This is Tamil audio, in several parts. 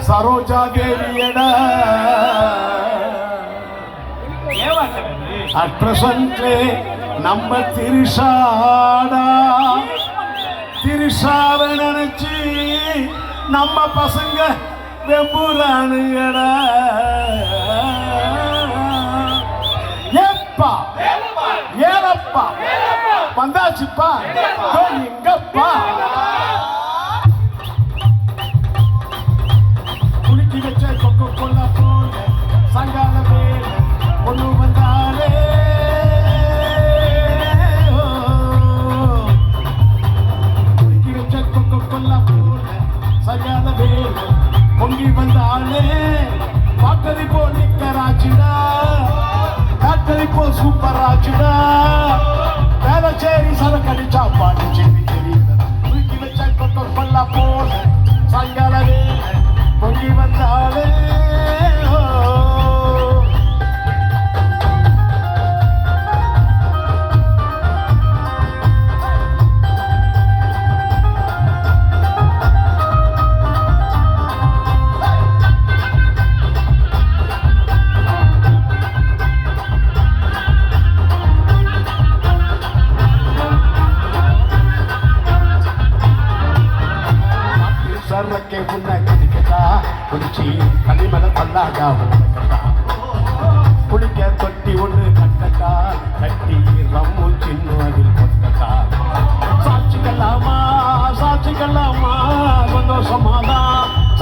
சரோஜா தேவியடா அட் பிரசன்ட்லே நம்ம திரிஷாடா திரிஷாவை நினைச்சு நம்ம பசங்க வெம்புறானுங்கடா ஏப்பா ஏனப்பா வந்தாச்சுப்பா எங்கப்பா குளிக்கி வச்ச கொக்கோ கோலா போல சங்கால வேல ஒண்ணு வந்தாலே குளிக்கி வச்ச கொக்கோ கோலா போல சங்கால வேல பொங்கி வந்தாலே பாக்கரி போ நிக்கராச்சுடா காட்டரி போ சூப்பர் ஆச்சுடா வேலச்சேரி சரக்கடிச்சா பாட்டு செவி தெரியுது குளிக்கி வச்ச கொக்கோ கோலா போல சங்கால வேல பொங்கி வந்தாலே சரக்கே முன்ன கிடைக்கட்டா குடிச்சி கனிமல பல்லாடா உனக்கட்டா குளிக்க தொட்டி ஒன்று கட்டட்டா கட்டி ரம்மு சின்ன அதில் கொட்டட்டா சாட்சிக்கலாமா சாட்சிக்கலாமா சந்தோஷமாதா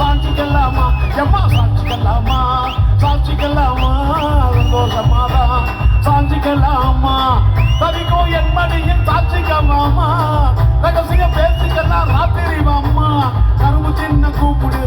சாட்சிக்கலாமா எம்மா சாட்சிக்கலாமா சாட்சிக்கலாமா சந்தோஷமாதா சாட்சிக்கலாமா தவிக்கோ என் மடியின் சாட்சிக்கலாமா ரகசிய பேசிக்கலாம் ராத்திரி மாமா கரும்பு சின்ன கூப்பிடுற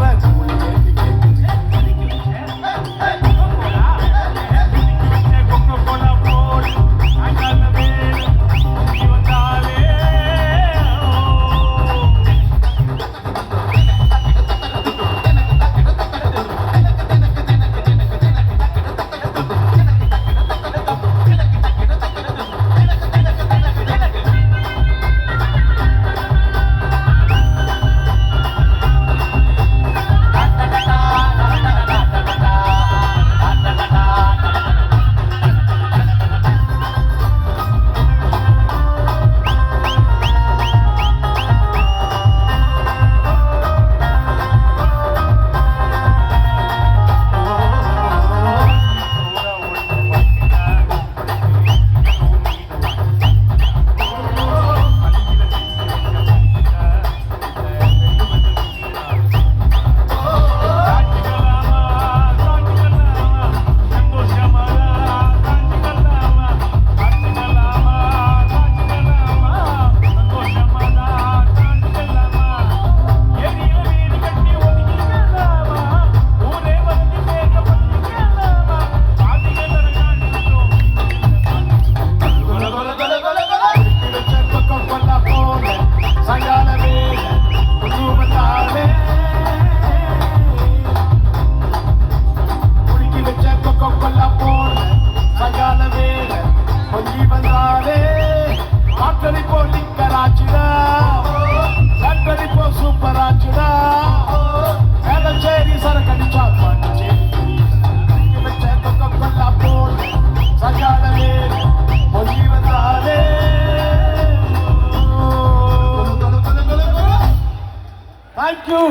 சூப்பர் ஆச்சுடா வேலச்சேரி சரக்கடிச்சா பாட்டு வச்ச கொக்கோ கோலா போல சங்கால வேல பொங்கி வந்தாலே தேங்க்யூ